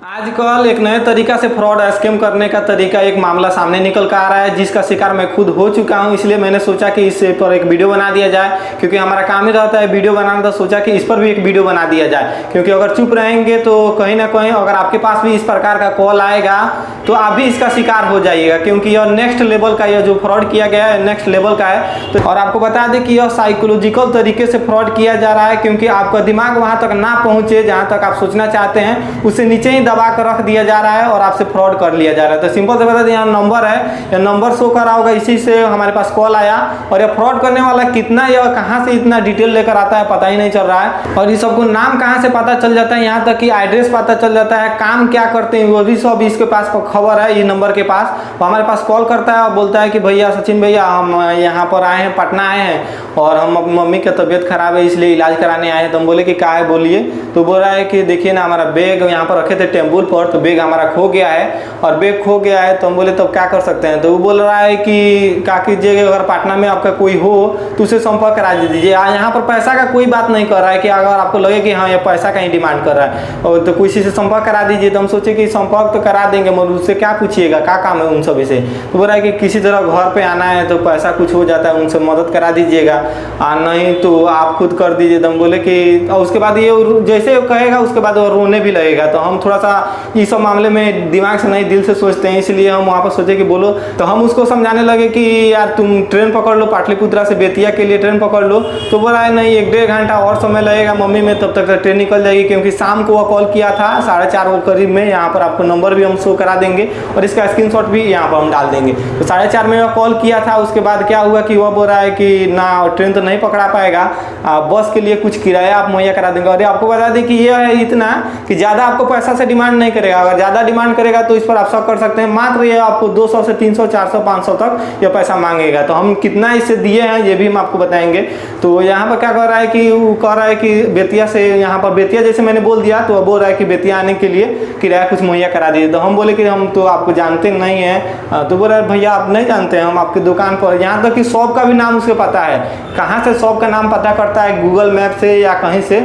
आजकल एक नए तरीका से फ्रॉड स्कैम करने का तरीका एक मामला सामने निकल कर आ रहा है, जिसका शिकार मैं खुद हो चुका हूं। इसलिए मैंने सोचा कि इस पर एक वीडियो बना दिया जाए, क्योंकि हमारा काम ही रहता है वीडियो बनाना। तो सोचा कि इस पर भी एक वीडियो बना दिया जाए, क्योंकि अगर चुप रहेंगे तो कहीं ना कहीं अगर आपके पास भी इस प्रकार का कॉल आएगा तो आप भी इसका शिकार हो जाइएगा, क्योंकि यह नेक्स्ट लेवल का, यह जो फ्रॉड किया गया है नेक्स्ट लेवल का है। तो और आपको बता दें कि यह साइकोलॉजिकल तरीके से फ्रॉड किया जा रहा है, क्योंकि आपका दिमाग वहां तक ना पहुंचे जहां तक आप सोचना चाहते हैं, उससे नीचे ही दबा कर रख दिया जा रहा है और आपसे फ्रॉड कर लिया जा रहा है। तो सिंपल से बता दें, यहाँ नंबर है, यह नंबर शो कर रहा होगा, इसी से हमारे पास कॉल आया। और यह फ्रॉड करने वाला कितना, यह कहाँ से इतना डिटेल लेकर आता है पता ही नहीं चल रहा है। और ये सबको नाम कहाँ से पता चल जाता है, यहाँ तक कि एड्रेस पता चल जाता है, काम क्या करते हैं वो भी सब इसके पास खबर है। ये नंबर के पास वो हमारे पास कॉल करता है और बोलता है कि भैया सचिन भैया, हम यहाँ पर आए हैं, पटना आए हैं और हम मम्मी की तबीयत खराब है इसलिए इलाज कराने आए हैं। तो हम बोले कि क्या है बोलिए। तो बोल रहा है कि देखिए ना, हमारा बैग यहाँ पर रखे थे टेम्पल पर, तो बैग हमारा खो गया है और बैग खो गया है। तो हम बोले तो क्या कर सकते हैं। तो वो बोल रहा है कि क्या कीजिए, अगर पटना में आपका कोई हो तो उसे संपर्क करा दीजिए। यहाँ पर पैसा का कोई बात नहीं कर रहा है कि अगर आपको लगे कि हाँ ये पैसा का ही डिमांड कर रहा है और तो किसी से संपर्क करा दीजिए। तो हम सोचे कि संपर्क तो करा देंगे, मगर उससे क्या पूछिएगा, क्या काम है उन सभी से। तो बोल रहा है कि किसी तरह घर पे आना है तो पैसा कुछ हो जाता है, उनसे मदद करा दीजिएगा, नहीं तो आप खुद कर दीजिए। तो हम बोले कि और उसके बाद ये जैसे कहेगा उसके बाद वो रोने भी लगेगा। तो हम थोड़ा सा इस सब मामले में दिमाग से नहीं दिल से सोचते हैं, इसलिए हम वहाँ पर सोचे कि बोलो। तो हम उसको समझाने लगे कि यार तुम ट्रेन पकड़ लो, पाटलिपुत्रा से बेतिया के लिए ट्रेन पकड़ लो। तो बोला है नहीं, 1-1.5 घंटा और समय लगेगा मम्मी में, तब तक ट्रेन निकल जाएगी। क्योंकि शाम को वह कॉल किया था 4:30 करीब में। यहाँ पर आपको नंबर भी हम शो करा देंगे और इसका स्क्रीनशॉट भी यहाँ पर हम डाल देंगे। तो 4:30 में वह कॉल किया था। उसके बाद क्या हुआ कि वह बोल रहा है कि ना ट्रेन तो नहीं पकड़ा पाएगा, बस के लिए कुछ किराया आप मुहैया करा देंगे। और आपको बता दें कि यह है इतना कि ज़्यादा आपको पैसा से डिमांड नहीं करेगा। अगर ज़्यादा डिमांड करेगा तो इस पर आप शक कर सकते हैं, मात्र ये आपको 200 से 300, 400, 500 तक यह पैसा मांगेगा। तो हम कितना इससे दिए हैं ये भी हम आपको बताएंगे। तो यहाँ पर क्या कर रहा है कि वो कह रहा है कि बेतिया से, यहाँ पर बेतिया जैसे मैंने बोल दिया तो वो बोल रहा है कि बेतिया आने के लिए किराया कुछ मुहैया करा दीजिए। तो हम बोले कि हम तो आपको जानते नहीं हैं। तो बोल रहा है भैया आप नहीं जानते हैं, हम आपकी दुकान पर, यहाँ तक कि शॉप का भी नाम उसको पता है। कहाँ से शॉप का नाम पता करता है, गूगल मैप से या कहीं से,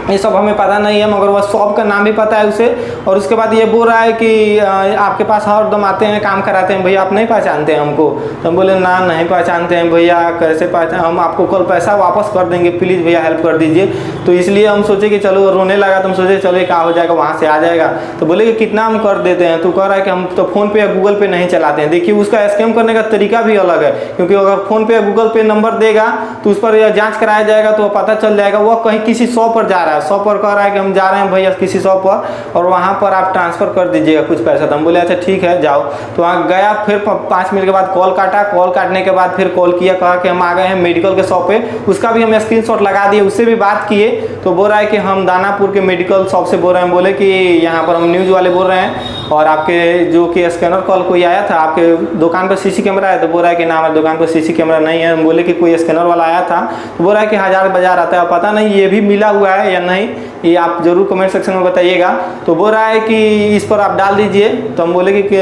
ये सब हमें पता नहीं है, मगर वह शॉप का नाम भी पता है उसे। और उसके बाद ये बोल रहा है कि आपके पास हरदम आते हैं, काम कराते हैं, भैया आप नहीं पहचानते हैं हमको। तो हम बोले ना नहीं पहचानते हैं भैया, कैसे पहचान, हम आपको कल पैसा वापस कर देंगे, प्लीज़ भैया हेल्प कर दीजिए। तो इसलिए हम सोचे कि चलो, रोने लगा तो हम सोचे चलो क्या हो जाएगा, वहाँ से आ जाएगा। तो बोले कि कितना हम कर देते हैं। तो कह रहा है कि हम तो फ़ोन पे या गूगल पे नहीं चलाते हैं। देखिए उसका स्कैम करने का तरीका भी अलग है, क्योंकि अगर फ़ोन पे या गूगल पे नंबर देगा तो उस पर जाँच कराया जाएगा तो पता चल जाएगा वह कहीं किसी शॉप पर जा रहा है। शॉप पर कह रहा है कि हम जा रहे हैं भैया किसी शॉप पर और वहाँ पर आप ट्रांसफ़र कर दीजिएगा कुछ पैसा। तो हम बोले अच्छा ठीक है जाओ। तो वहाँ गया, फिर 5 मिनट के बाद कॉल काटा। कॉल काटने के बाद फिर कॉल किया, कहा कि हम आ गए हैं मेडिकल के शॉप पे। उसका भी हम स्क्रीनशॉट लगा दिए, उससे भी बात किए। तो बोल रहा है कि हम दानापुर के मेडिकल शॉप से बोल रहे हैं। बोले कि यहाँ पर हम न्यूज़ वाले बोल रहे हैं और आपके जो कि स्कैनर कॉल कोई आया था, आपके दुकान पर सीसी कैमरा है। तो बोल रहा है कि ना हमारे दुकान पर सीसी कैमरा नहीं है। हम बोले कि कोई स्कैनर वाला आया था। तो बोल रहा है कि 1000 बाजार आता है, पता नहीं ये भी मिला हुआ है या नहीं, ये आप जरूर कमेंट सेक्शन में बताइएगा। तो बोल रहा है कि इस पर आप डाल दीजिए। तो हम बोले कि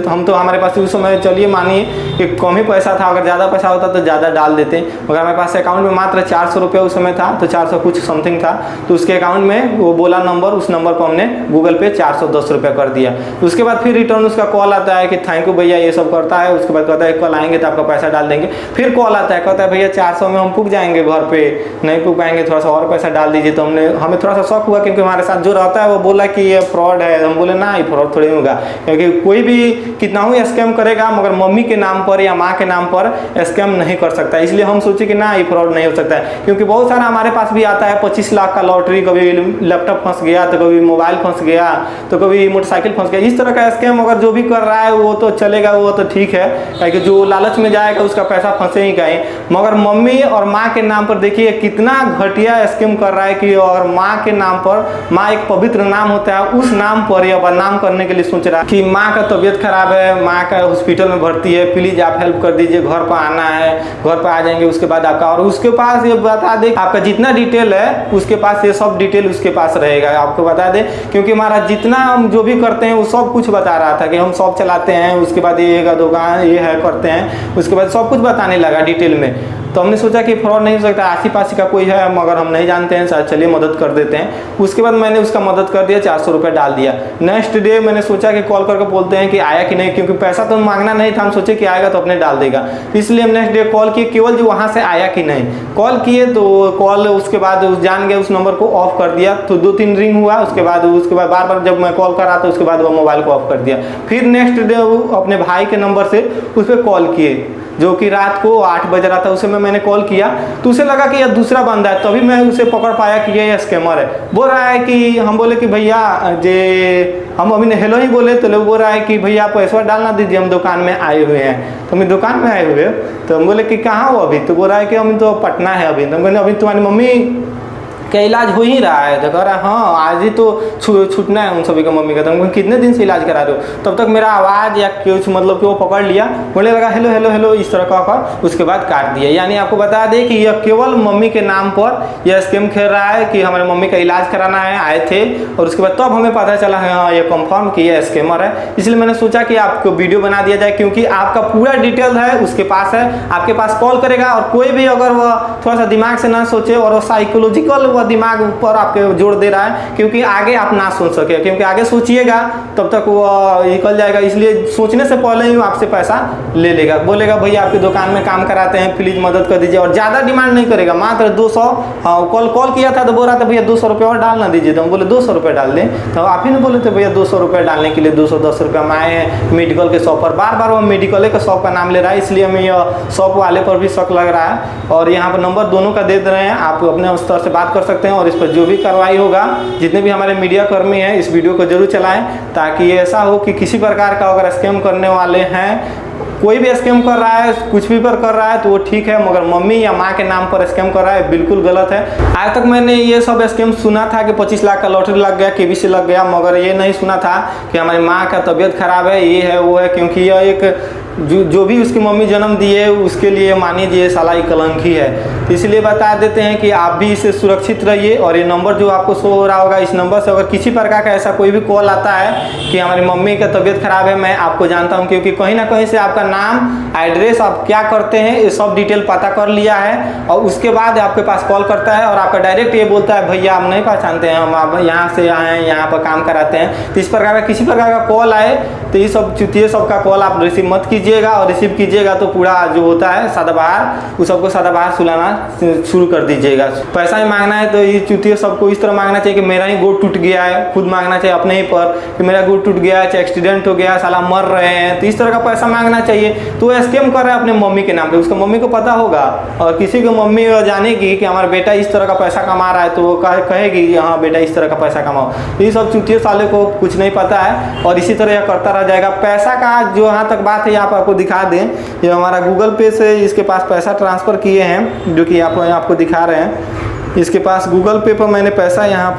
हम तो, हमारे पास उस समय चलिए मानिए कि कम ही पैसा था, अगर ज़्यादा पैसा होता तो ज़्यादा डाल देते, मगर हमारे पास अकाउंट में मात्र 400 रुपये उस समय था। तो 400 कुछ समथिंग था। तो उसके अकाउंट में वो बोला नंबर, उस नंबर पर हमने गूगल पे 410 रुपये कर दिया। उसके बाद फिर रिटर्न उसका कॉल आता है कि थैंक यू भैया, ये सब करता है। उसके बाद कहता है कल आएंगे तो आपका पैसा डाल देंगे। फिर कॉल आता है, कहता है भैया 400 में हम पुग जाएंगे, घर पे नहीं पुग पाएंगे, थोड़ा सा और पैसा डाल दीजिए। तो हमें थोड़ा सा शौक हुआ, क्योंकि हमारे साथ जो रहता है वो बोला कि ये फ्रॉड है। हम बोले ना, ये फ्रॉड थोड़ी होगा, क्योंकि कोई भी कितना ही स्कैम करेगा मगर मम्मी के नाम पर या माँ के नाम पर स्कैम नहीं कर सकता। इसलिए हम सोचे कि ना, ये फ्रॉड नहीं हो सकता है। क्योंकि बहुत सारा हमारे पास भी आता है 25 लाख का लॉटरी, कभी लैपटॉप फंस गया, तो कभी मोबाइल फंस गया, तो कभी मोटरसाइकिल फंस गया। इस तरह का स्कैम अगर जो भी कर रहा है वो तो चलेगा, वो तो ठीक है, क्योंकि जो लालच में जाएगा उसका पैसा फंसे ही कहीं। मगर मम्मी और माँ के नाम पर देखिए कितना घटिया स्कैम कर रहा है कि, और माँ के नाम पर, माँ एक पवित्र नाम होता है, उस नाम पर यह बदनाम करने के लिए सोच रहा है कि माँ का तबीयत खराब है, माँ का हॉस्पिटल में भर्ती है, प्लीज आप हेल्प कर दीजिए, घर पर आना है, घर पर आ जाएंगे उसके बाद आपका। और उसके पास ये बता दें आपका जितना डिटेल है उसके पास, ये सब डिटेल उसके पास रहेगा। आपको बता दें, क्योंकि हमारा जितना हम जो भी करते हैं वो सब कुछ बता रहा था कि हम शॉप चलाते हैं, उसके बाद ये का दुकान ये है करते हैं, उसके बाद सब कुछ बताने लगा डिटेल में। तो हमने सोचा कि फ्रॉड नहीं हो सकता, आसी पासी का कोई है मगर हम नहीं जानते हैं, सर चलिए मदद कर देते हैं। उसके बाद मैंने उसका मदद कर दिया, 400 रुपये डाल दिया। नेक्स्ट डे मैंने सोचा कि कॉल करके बोलते हैं कि आया कि नहीं, क्योंकि पैसा तो मांगना नहीं था, हम सोचे कि आएगा तो अपने डाल देगा, इसलिए हम नेक्स्ट डे कॉल किए केवल जो वहाँ से आया कि नहीं। कॉल किए तो कॉल उसके बाद जान गए, उस नंबर को ऑफ कर दिया। तो 2-3 रिंग हुआ, उसके बाद बार बार जब मैं कॉल करा तो उसके बाद वो मोबाइल को ऑफ कर दिया। फिर नेक्स्ट डे वो अपने भाई के नंबर से उस पर कॉल किए, जो कि रात को 8 बज रहा था। उसे मैंने कॉल किया तो उसे लगा कि यह दूसरा बंदा है, तभी मैं उसे पकड़ पाया कि ये स्कैमर है। बोल रहा है कि हम बोले कि भैया जे हम अभी हेलो ही बोले, तो लोग बोल रहा है कि भैया आप पैसा डालना दीजिए, हम दुकान में आए हुए हैं। तो हम दुकान में आए हुए, तो हम बोले कि कहाँ हो अभी, तो बोल रहा है कि हम तो पटना है अभी। तो हम बोले अभी तुम्हारी मम्मी का इलाज हो ही रहा है, तो कह रहा है हाँ आज ही तो छूटना है उन सभी का मम्मी का। तो कितने दिन से इलाज करा रहे हो, तब तक मेरा आवाज़ या कुछ मतलब कि वो पकड़ लिया, बोले लगा हेलो हेलो हेलो इस तरह का, उसके बाद काट दिया। यानी आपको बता दें कि यह केवल मम्मी के नाम पर यह स्कीम खेल रहा है कि हमारे मम्मी का इलाज कराना है, आए थे, और उसके बाद तब हमें पता चला है हाँ ये कंफर्म कि यह स्कैमर है। इसलिए मैंने सोचा कि आपको वीडियो बना दिया जाए, क्योंकि आपका पूरा डिटेल है उसके पास है, आपके पास कॉल करेगा। और कोई भी अगर वह थोड़ा सा दिमाग से ना सोचे और वो साइकोलॉजिकल दिमाग ऊपर आपके जोड़ दे रहा है, क्योंकि आगे आप ना सोच सके, क्योंकि आगे सोचिएगा तब तक वो निकल जाएगा। इसलिए सोचने से पहले ही आपसे पैसा ले लेगा, बोलेगा भैया आपकी दुकान में काम कराते हैं, प्लीज मदद कर दीजिए, और ज़्यादा डिमांड नहीं करेगा, मात्र 200। हाँ कॉल किया था तो बोल रहा था भैया 200 रुपये और डालना दीजिए, तो हम बोले 200 रुपये डाल दें। तो आप ही ने बोले थे भैया 200 रुपये डालने के लिए 210 रुपये हम आए हैं मेडिकल के शॉप पर। बार बार वो मेडिकल के शॉप का नाम ले रहा है, इसलिए हमें यह शॉप वाले पर भी शक लग रहा है। और यहाँ पर नंबर दोनों का दे रहे हैं, आप अपने स्तर से बात कर सकते हैं, और इस पर जो भी कार्रवाई होगा, जितने भी हमारे मीडिया कर्मी हैं इस वीडियो को जरूर चलाएं, ताकि ऐसा हो कि किसी प्रकार का अगर स्कैम करने वाले हैं, कोई भी स्कैम कर रहा है, कुछ भी पर कर रहा है तो वो ठीक है, मगर मम्मी या माँ के नाम पर स्कैम कर रहा है बिल्कुल गलत है। आज तक मैंने ये सब स्कैम सुना था कि 25 लाख का लॉटरी लग गया, केबीसी लग गया, मगर ये नहीं सुना था कि हमारी माँ का तबीयत खराब है, ये है वो है, क्योंकि यह एक जो भी उसकी मम्मी जन्म दी है उसके लिए मानिए साला ही कलंक ही है। तो इसलिए बता देते हैं कि आप भी इससे सुरक्षित रहिए। और ये नंबर जो आपको शो हो रहा होगा, इस नंबर से अगर किसी प्रकार का ऐसा कोई भी कॉल आता है कि हमारी मम्मी का तबीयत खराब है, मैं आपको जानता हूं, क्योंकि कहीं ना कहीं से आपका नाम, एड्रेस, आप क्या करते हैं, ये सब डिटेल पता कर लिया है, और उसके बाद आपके पास कॉल करता है और आपका डायरेक्ट ये बोलता है भैया हम नहीं पहचानते हैं, हम आप यहाँ से आए हैं, यहाँ पर काम कराते हैं। तो इस प्रकार का किसी प्रकार का कॉल आए तो ये सब चुतिए सबका कॉल आप रिसीव मत कीजिएगा, और रिसीव कीजिएगा तो पूरा जो होता है सदाबहार, उस सबको सदाबहार सुनाना शुरू कर दीजिएगा। पैसा ही मांगना है तो ये चुतिए सबको इस तरह मांगना चाहिए कि मेरा ही गोड़ टूट गया है, खुद मांगना चाहिए अपने ही पर कि मेरा गोड़ टूट गया है, एक्सीडेंट हो गया, साला मर रहे हैं, तो इस तरह का पैसा मांगना चाहिए। तो वो स्कैम कर रहा है अपने मम्मी के नाम पे, उसका मम्मी को पता होगा, और किसी को मम्मी जानेगी कि हमारा बेटा इस तरह का पैसा कमा रहा है तो वो कहेगी हाँ बेटा इस तरह का पैसा कमाओ। तो ये सब चुतिए साले को कुछ नहीं पता है, और इसी तरह यह करता रह जाएगा। पैसा का जो यहाँ तक बात है यहाँ पर आपको दिखा दें, ये हमारा गूगल पे से इसके पास पैसा ट्रांसफ़र किए हैं, जो कि आपको दिखा रहे हैं। इसके पास गूगल पे पर मैंने पैसा यहाँ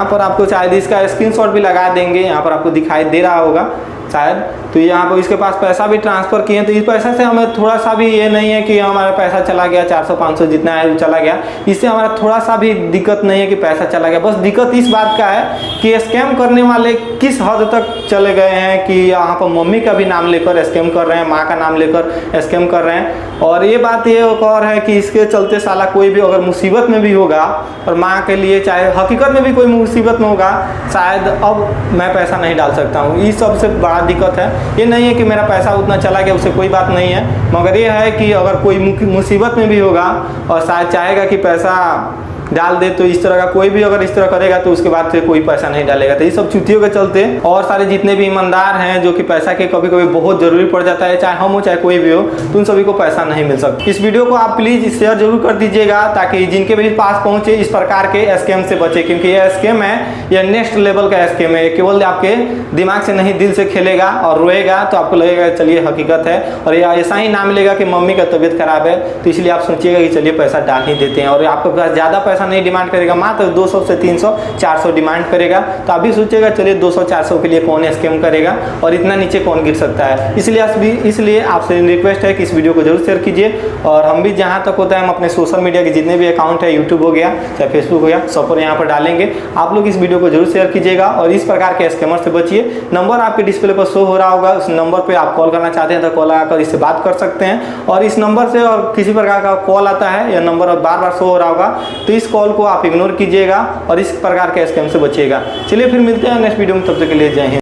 पर आपको शायद इसका स्क्रीनशॉट भी लगा देंगे, यहाँ पर आपको दिखाई दे रहा होगा शायद। तो यहाँ पर इसके पास पैसा भी ट्रांसफ़र किए हैं, तो इस पैसा से हमें थोड़ा सा भी ये नहीं है कि हमारा पैसा चला गया 400-500 जितना है वो चला गया, इससे हमारा थोड़ा सा भी दिक्कत नहीं है कि पैसा चला गया। बस दिक्कत इस बात का है कि स्कैम करने वाले किस हद तक चले गए हैं कि यहाँ पर मम्मी का भी नाम लेकर स्कैम कर रहे हैं, माँ का नाम लेकर स्कैम कर रहे हैं। और ये बात ये और है कि इसके चलते साला कोई भी अगर मुसीबत में भी होगा, और माँ के लिए चाहे हकीकत में भी कोई मुसीबत में होगा, शायद अब मैं पैसा नहीं डाल सकता हूँ, ये सबसे बड़ा दिक्कत है। ये नहीं है कि मेरा पैसा उतना चला गया, उससे कोई बात नहीं है, मगर ये है कि अगर कोई मुसीबत में भी होगा और शायद चाहेगा कि पैसा डाल दे, तो इस तरह का कोई भी अगर इस तरह करेगा तो उसके बाद से कोई पैसा नहीं डालेगा। तो ये सब चुतियों के चलते और सारे जितने भी ईमानदार हैं जो कि पैसा के कभी कभी बहुत जरूरी पड़ जाता है, चाहे हम हो चाहे कोई भी हो, तो उन सभी को पैसा नहीं मिल सकता। इस वीडियो को आप प्लीज शेयर जरूर कर दीजिएगा, ताकि जिनके भी पास पहुंचे इस प्रकार के स्कैम से बचे, क्योंकि यह स्कैम है, यह नेक्स्ट लेवल का स्कैम है। केवल आपके दिमाग से नहीं दिल से खेलेगा और रोएगा तो आपको लगेगा चलिए हकीकत है, और यह ऐसा ही नाम लेगा कि मम्मी का तबीयत खराब है, तो इसलिए आप सोचिएगा कि चलिए पैसा डाल ही देते हैं। और आपके पास ज़्यादा पैसा नहीं डिमांड करेगा, मात्र 200 से 300 400 डिमांड करेगा। तो अभी सोचेगा चलिए 200-400 के लिए कौन स्कैम करेगा और इतना नीचे कौन गिर सकता है। इसलिए आपसे रिक्वेस्ट है कि इस वीडियो को जरूर शेयर कीजिए। और हम भी जहाँ तक होता है हम अपने सोशल मीडिया के जितने भी अकाउंट है, यूट्यूब हो गया चाहे फेसबुक हो गया, सब पर यहाँ पर डालेंगे। आप लोग इस वीडियो को जरूर शेयर कीजिएगा और इस प्रकार के स्कैमर से बचिए। नंबर आपके डिस्प्ले पर शो हो रहा होगा, उस नंबर पर आप कॉल करना चाहते हैं तो कॉल लगाकर इससे बात कर सकते हैं। और इस नंबर से और किसी प्रकार का कॉल आता है या नंबर बार बार शो हो रहा होगा तो इस कॉल को आप इग्नोर कीजिएगा और इस प्रकार के स्कैम से बचिएगा। चलिए फिर मिलते हैं नेक्स्ट वीडियो में, तब तक के लिए जय हिंद।